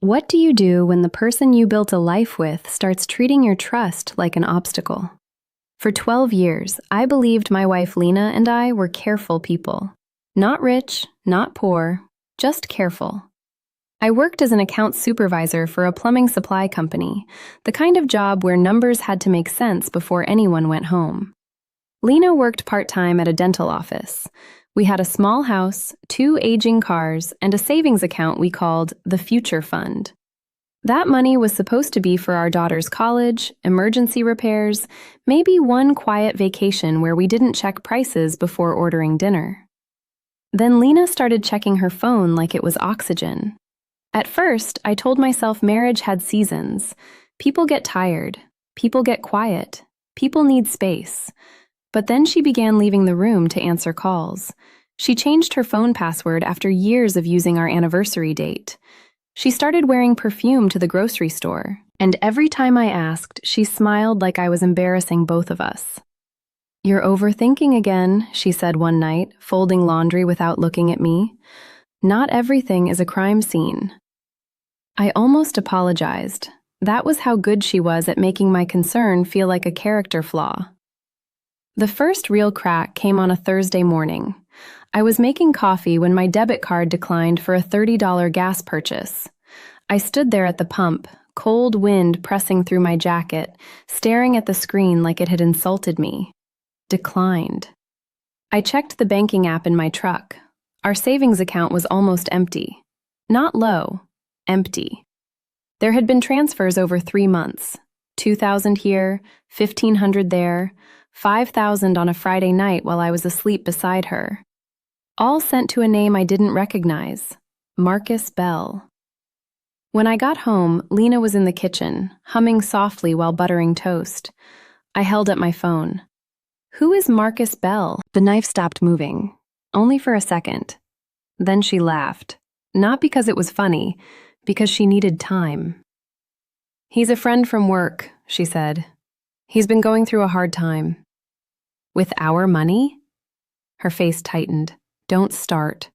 What do you do when the person you built a life with starts treating your trust like an obstacle? For 12 years, I believed my wife Lena and I were careful people. Not rich, not poor, just careful. I worked as an accounts supervisor for a plumbing supply company, the kind of job where numbers had to make sense before anyone went home. Lena worked part-time at a dental office. We had a small house, 2 aging cars, and a savings account we called the Future Fund. That money was supposed to be for our daughter's college, emergency repairs, maybe one quiet vacation where we didn't check prices before ordering dinner. Then Lena started checking her phone like it was oxygen. At first, I told myself marriage had seasons. People get tired. People get quiet. People need space. But then she began leaving the room to answer calls. She changed her phone password after years of using our anniversary date. She started wearing perfume to the grocery store, and every time I asked, she smiled like I was embarrassing both of us. "You're overthinking again," she said one night, folding laundry without looking at me. "Not everything is a crime scene." I almost apologized. That was how good she was at making my concern feel like a character flaw. The first real crack came on a Thursday morning. I was making coffee when my debit card declined for a $30 gas purchase. I stood there at the pump, cold wind pressing through my jacket, staring at the screen like it had insulted me. Declined. I checked the banking app in my truck. Our savings account was almost empty. Not low, empty. There had been transfers over 3 months. 2,000 here, 1,500 there, 5,000 on a Friday night while I was asleep beside her. All sent to a name I didn't recognize, Marcus Bell. When I got home, Lena was in the kitchen, humming softly while buttering toast. I held up my phone. "Who is Marcus Bell?" The knife stopped moving, only for a second. Then she laughed, not because it was funny, because she needed time. "He's a friend from work," she said. "He's been going through a hard time." "With our money?" Her face tightened. "Don't start."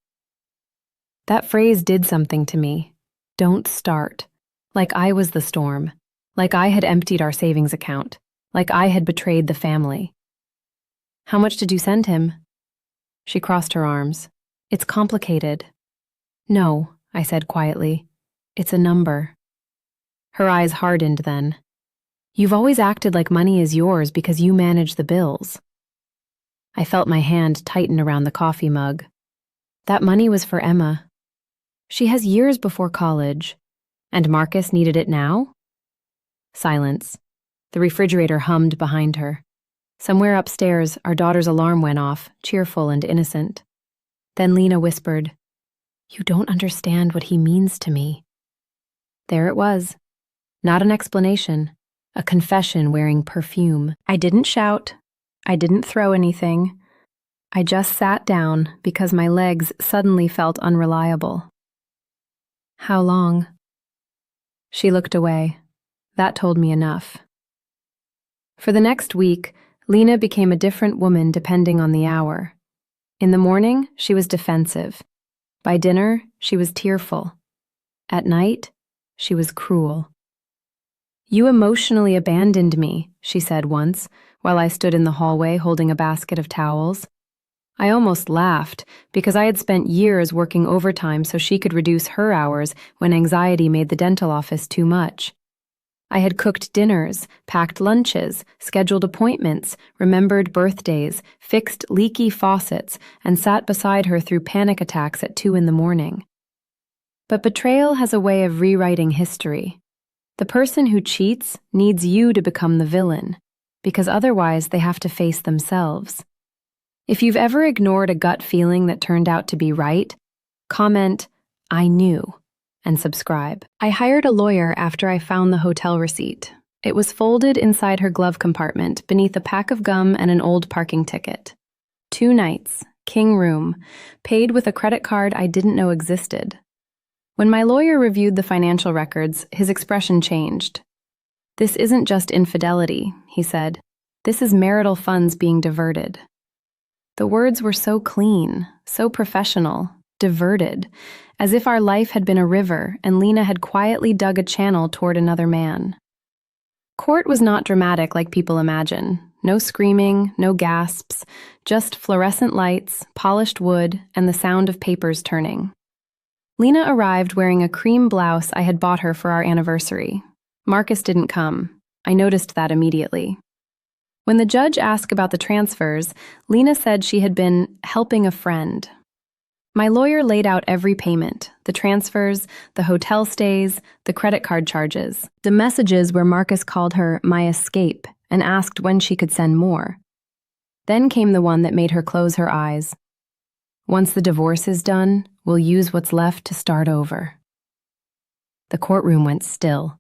That phrase did something to me. Don't start. Like I was the storm. Like I had emptied our savings account. Like I had betrayed the family. "How much did you send him?" She crossed her arms. "It's complicated." "No," I said quietly. "It's a number." Her eyes hardened then. "You've always acted like money is yours because you manage the bills." I felt my hand tighten around the coffee mug. That money was for Emma. She has years before college. And Marcus needed it now? Silence. The refrigerator hummed behind her. Somewhere upstairs, our daughter's alarm went off, cheerful and innocent. Then Lena whispered, "You don't understand what he means to me." There it was. Not an explanation. A confession wearing perfume. I didn't shout. I didn't throw anything. I just sat down because my legs suddenly felt unreliable. "How long?" She looked away. That told me enough. For the next week, Lena became a different woman depending on the hour. In the morning, she was defensive. By dinner, she was tearful. At night, she was cruel. "You emotionally abandoned me," she said once, while I stood in the hallway holding a basket of towels. I almost laughed, because I had spent years working overtime so she could reduce her hours when anxiety made the dental office too much. I had cooked dinners, packed lunches, scheduled appointments, remembered birthdays, fixed leaky faucets, and sat beside her through panic attacks at 2 a.m. But betrayal has a way of rewriting history. The person who cheats needs you to become the villain, because otherwise they have to face themselves. If you've ever ignored a gut feeling that turned out to be right, comment, "I knew," and subscribe. I hired a lawyer after I found the hotel receipt. It was folded inside her glove compartment beneath a pack of gum and an old parking ticket. 2 nights, king room, paid with a credit card I didn't know existed. When my lawyer reviewed the financial records, his expression changed. "This isn't just infidelity," he said. "This is marital funds being diverted." The words were so clean, so professional, diverted, as if our life had been a river and Lena had quietly dug a channel toward another man. Court was not dramatic like people imagine. No screaming, no gasps, just fluorescent lights, polished wood, and the sound of papers turning. Lena arrived wearing a cream blouse I had bought her for our anniversary. Marcus didn't come. I noticed that immediately. When the judge asked about the transfers, Lena said she had been helping a friend. My lawyer laid out every payment, the transfers, the hotel stays, the credit card charges, the messages where Marcus called her my escape and asked when she could send more. Then came the one that made her close her eyes. Once the divorce is done, we'll use what's left to start over. The courtroom went still.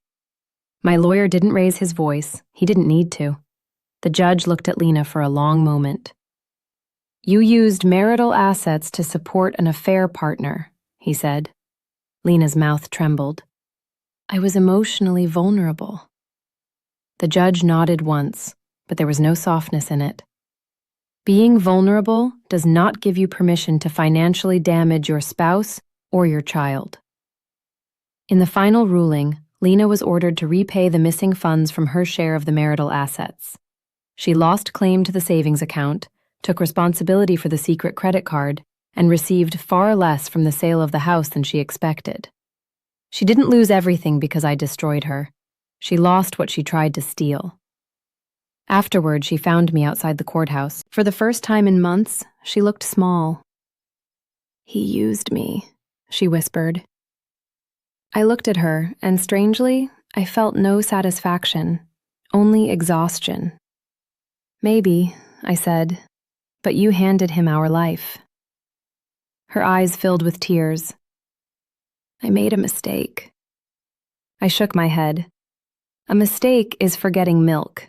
My lawyer didn't raise his voice. He didn't need to. The judge looked at Lena for a long moment. "You used marital assets to support an affair partner," he said. Lena's mouth trembled. "I was emotionally vulnerable." The judge nodded once, but there was no softness in it. Being vulnerable does not give you permission to financially damage your spouse or your child. In the final ruling, Lena was ordered to repay the missing funds from her share of the marital assets. She lost claim to the savings account, took responsibility for the secret credit card, and received far less from the sale of the house than she expected. She didn't lose everything because I destroyed her. She lost what she tried to steal. Afterward, she found me outside the courthouse. For the first time in months, she looked small. "He used me," she whispered. I looked at her, and strangely, I felt no satisfaction, only exhaustion. "Maybe," I said, "but you handed him our life." Her eyes filled with tears. "I made a mistake." I shook my head. "A mistake is forgetting milk.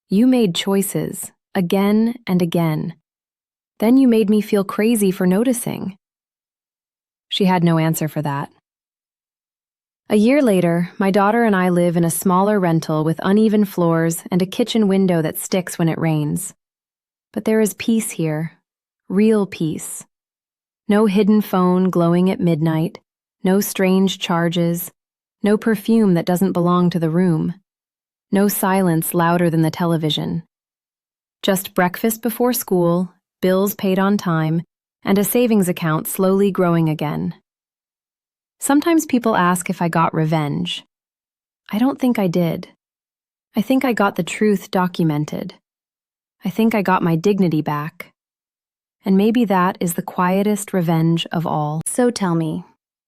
You made choices, again and again. Then you made me feel crazy for noticing." She had no answer for that. A year later, my daughter and I live in a smaller rental with uneven floors and a kitchen window that sticks when it rains. But there is peace here, real peace. No hidden phone glowing at midnight, no strange charges, no perfume that doesn't belong to the room, no silence louder than the television. Just breakfast before school, bills paid on time, and a savings account slowly growing again. Sometimes people ask if I got revenge. I don't think I did. I think I got the truth documented. I think I got my dignity back. And maybe that is the quietest revenge of all. So tell me,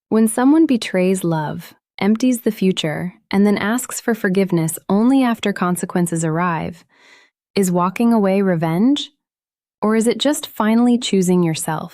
when someone betrays love, empties the future, and then asks for forgiveness only after consequences arrive, is walking away revenge? Or is it just finally choosing yourself?